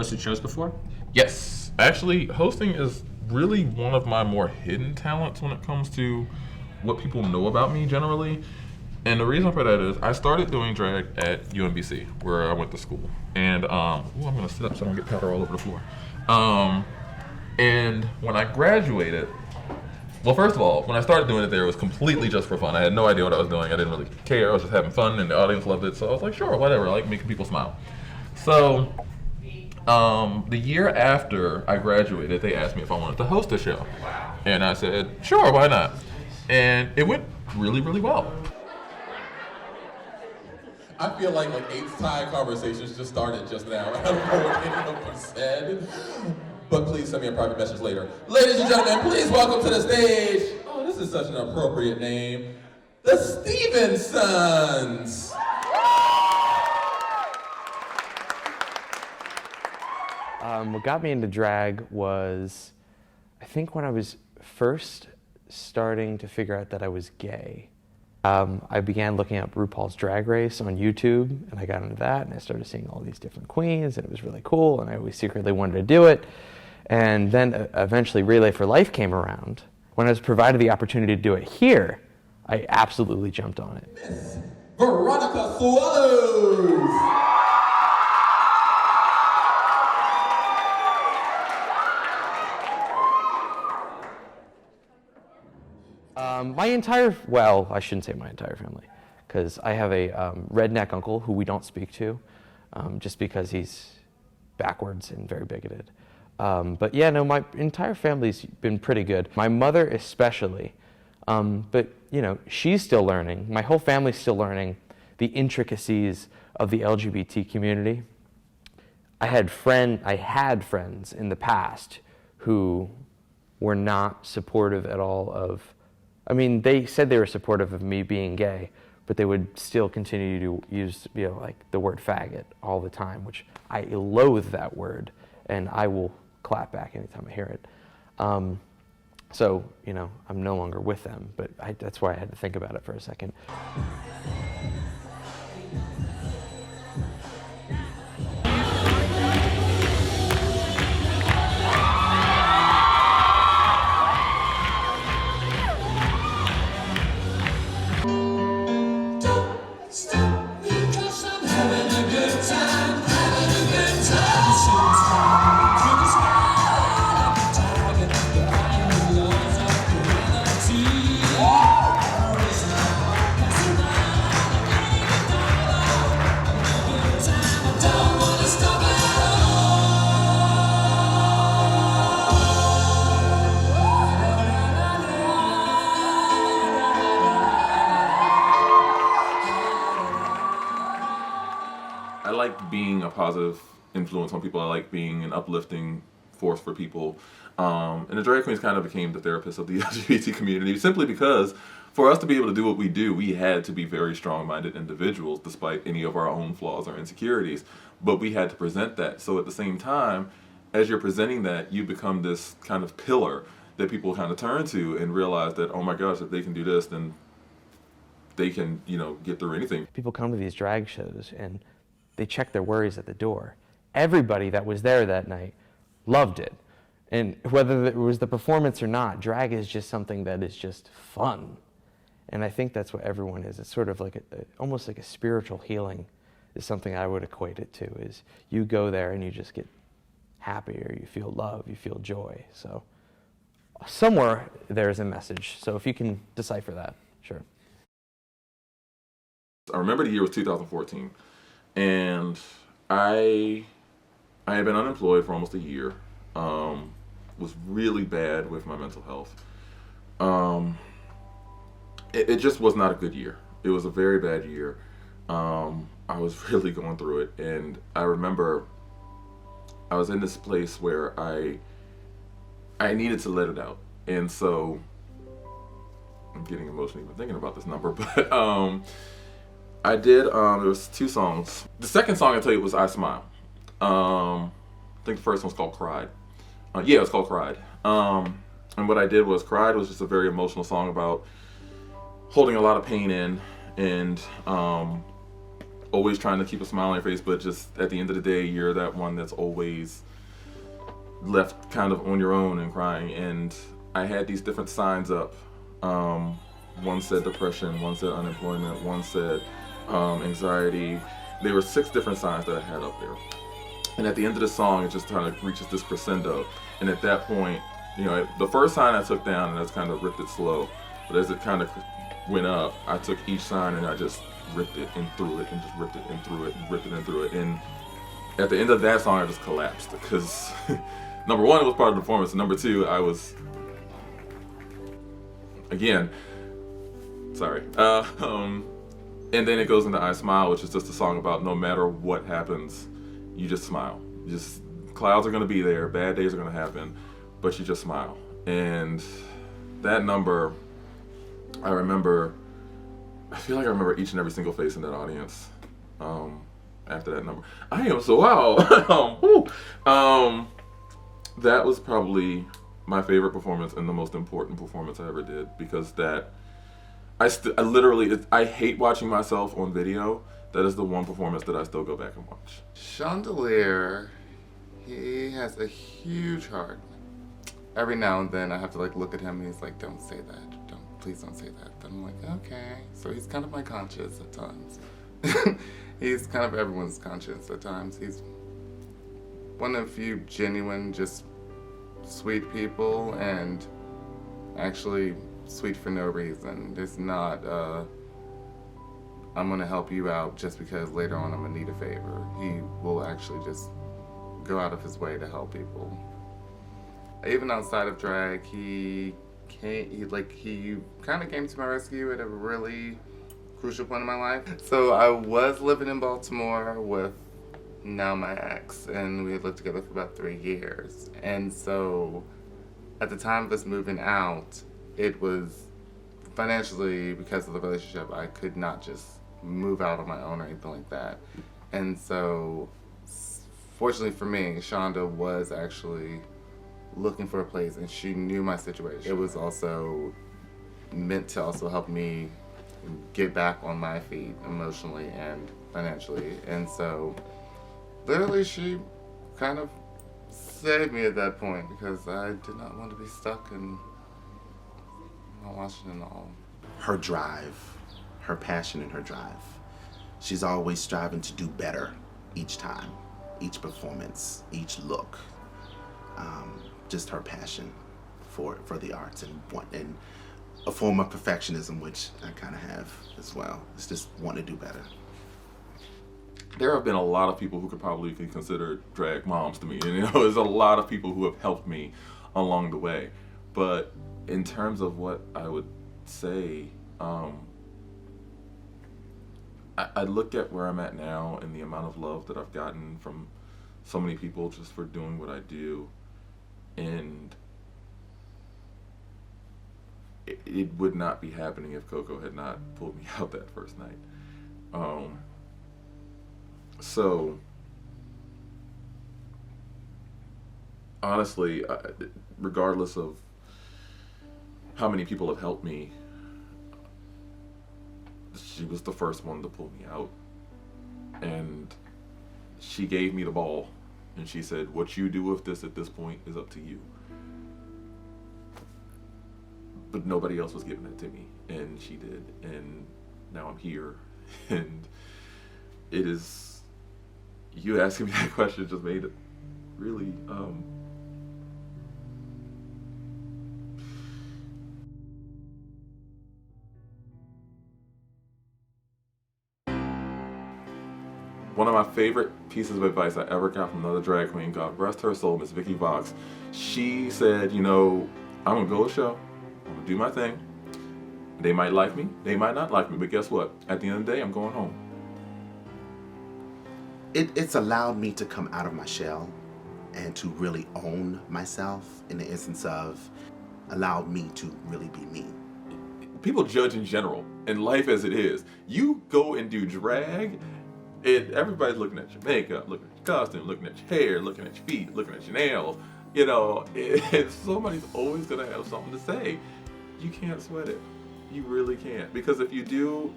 hosted shows before? Yes. Actually, hosting is really one of my more hidden talents when it comes to what people know about me generally. And the reason for that is I started doing drag at UMBC, where I went to school. And, I'm going to sit up so I don't get powder all over the floor. And when I graduated, well, first of all, when I started doing it there, it was completely just for fun. I had no idea what I was doing. I didn't really care. I was just having fun, and the audience loved it. So I was like, sure, whatever. I like making people smile. So the year after I graduated, they asked me if I wanted to host a show. And I said, sure, why not? And it went really, really well. I feel like 8 side conversations just started just now. I don't know what any of them said. But please send me a private message later. Ladies and gentlemen, please welcome to the stage. Oh, this is such an appropriate name. The Stevensons. What got me into drag was, I think when I was first starting to figure out that I was gay. I began looking up RuPaul's Drag Race on YouTube, and I got into that, and I started seeing all these different queens, and it was really cool, and I always secretly wanted to do it. And then eventually Relay for Life came around. When I was provided the opportunity to do it here, I absolutely jumped on it. Miss Veronica Swallows. I shouldn't say my entire family, because I have a redneck uncle who we don't speak to, just because he's backwards and very bigoted. But yeah, no, my entire family's been pretty good. My mother especially, but you know, she's still learning. My whole family's still learning the intricacies of the LGBT community. I had friends in the past who were not supportive at all of, I mean, they said they were supportive of me being gay, but they would still continue to use, you know, like the word faggot all the time, which I loathe that word, and I will clap back anytime I hear it. So, you know, I'm no longer with them, but that's why I had to think about it for a second. I like being a positive influence on people. I like being an uplifting force for people. And the drag queens kind of became the therapists of the LGBT community, simply because for us to be able to do what we do, we had to be very strong-minded individuals despite any of our own flaws or insecurities. But we had to present that. So at the same time, as you're presenting that, you become this kind of pillar that people kind of turn to and realize that, oh my gosh, if they can do this, then they can, you know, get through anything. People come to these drag shows and they check their worries at the door. Everybody that was there that night loved it. And whether it was the performance or not, drag is just something that is just fun. And I think that's what everyone is. It's sort of like almost like a spiritual healing is something I would equate it to, is you go there and you just get happy, or you feel love, you feel joy. So somewhere there's a message. So if you can decipher that, sure. I remember the year was 2014, and I had been unemployed for almost a year. Was really bad with my mental health. It just was not a good year. It was a very bad year. I was really going through it, and I remember I was in this place where I needed to let it out, and so I'm getting emotional even thinking about this number, but I did. It was 2 songs. The second song I tell you was "I Smile." I think the first one's called "Cried." Yeah, it was called "Cried." And what I did was, "Cried" was just a very emotional song about holding a lot of pain in, and always trying to keep a smile on your face, but just at the end of the day, you're that one that's always left kind of on your own and crying. And I had these different signs up. One said depression, one said unemployment, one said anxiety. There were 6 different signs that I had up there. And at the end of the song, it just kind of reaches this crescendo. And at that point, you know, the first sign I took down and I just kind of ripped it slow. But as it kind of went up, I took each sign and I just ripped it and threw it and just ripped it and threw it and ripped it and threw it. And at the end of that song, I just collapsed because number 1, it was part of the performance. And number 2, I was, again, sorry. And then it goes into I Smile, which is just a song about no matter what happens, you just smile. Just clouds are gonna be there, bad days are gonna happen, but you just smile. And that number, I feel like I remember each and every single face in that audience after that number. I am so wow. That was probably my favorite performance and the most important performance I ever did, because that I hate watching myself on video. That is the one performance that I still go back and watch. Shaunda Leer, he has a huge heart. Every now and then I have to like look at him and he's like, don't say that. Please don't say that. Then I'm like, okay. So he's kind of my conscience at times. He's kind of everyone's conscience at times. He's one of the few genuine, just sweet people, and actually sweet for no reason. There's not, I'm gonna help you out just because later on I'm gonna need a favor. He will actually just go out of his way to help people. Even outside of drag, he kind of came to my rescue at a really crucial point in my life. So I was living in Baltimore with now my ex, and we had lived together for about 3 years. And so at the time of us moving out, it was financially, because of the relationship, I could not just move out on my own or anything like that. And so fortunately for me, Shaunda was actually looking for a place, and she knew my situation. It was also meant to also help me get back on my feet emotionally and financially. And so literally she kind of saved me at that point, because I did not want to be stuck in Washington at all. Her drive, her passion and her drive. She's always striving to do better each time, each performance, each look. Just her passion for the arts and a form of perfectionism, which I kind of have as well. It's just wanting to do better. There have been a lot of people who could probably be considered drag moms to me. And, you know, there's a lot of people who have helped me along the way. But in terms of what I would say, I look at where I'm at now and the amount of love that I've gotten from so many people just for doing what I do. And it would not be happening if Coco had not pulled me out that first night. So honestly, regardless of how many people have helped me, she was the first one to pull me out. And she gave me the ball. And she said, what you do with this at this point is up to you. But nobody else was giving it to me. And she did. And now I'm here. And it is, you asking me that question just made it really, one of my favorite pieces of advice I ever got from another drag queen, God rest her soul, Miss Vicky Vox. She said, you know, I'm gonna go to a show, I'm gonna do my thing. They might like me, they might not like me, but guess what? At the end of the day, I'm going home. It's allowed me to come out of my shell and to really own myself, in the instance of allowed me to really be me. People judge in general, in life as it is. You go and do drag, and everybody's looking at your makeup, looking at your costume, looking at your hair, looking at your feet, looking at your nails. You know, and somebody's always gonna have something to say. You can't sweat it. You really can't. Because if you do,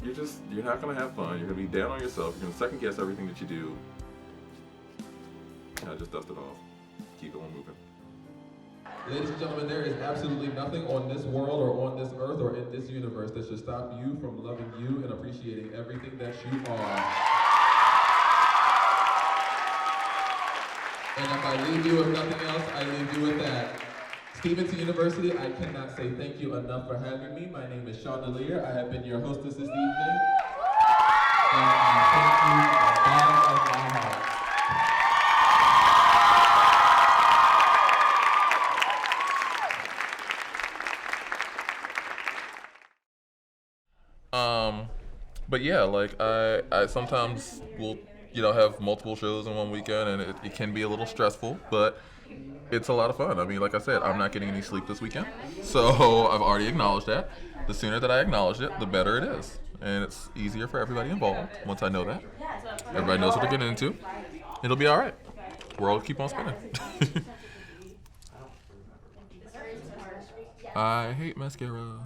you're not gonna have fun. You're gonna be down on yourself. You're gonna second guess everything that you do. And I just dust it off. Keep it on moving. Ladies and gentlemen, there is absolutely nothing on this world or on this earth or in this universe that should stop you from loving you and appreciating everything that you are. And if I leave you with nothing else, I leave you with that. Stevenson University, I cannot say thank you enough for having me. My name is Shaunda Leer. I have been your hostess this evening. And I thank you from the bottom of my heart. But yeah, like I sometimes will, have multiple shows in one weekend, and it can be a little stressful, but it's a lot of fun. I mean, like I said, I'm not getting any sleep this weekend, so I've already acknowledged that. The sooner that I acknowledge it, the better it is, and it's easier for everybody involved once I know that. Everybody knows what they're getting into. It'll be all right. World keep on spinning. I hate mascara.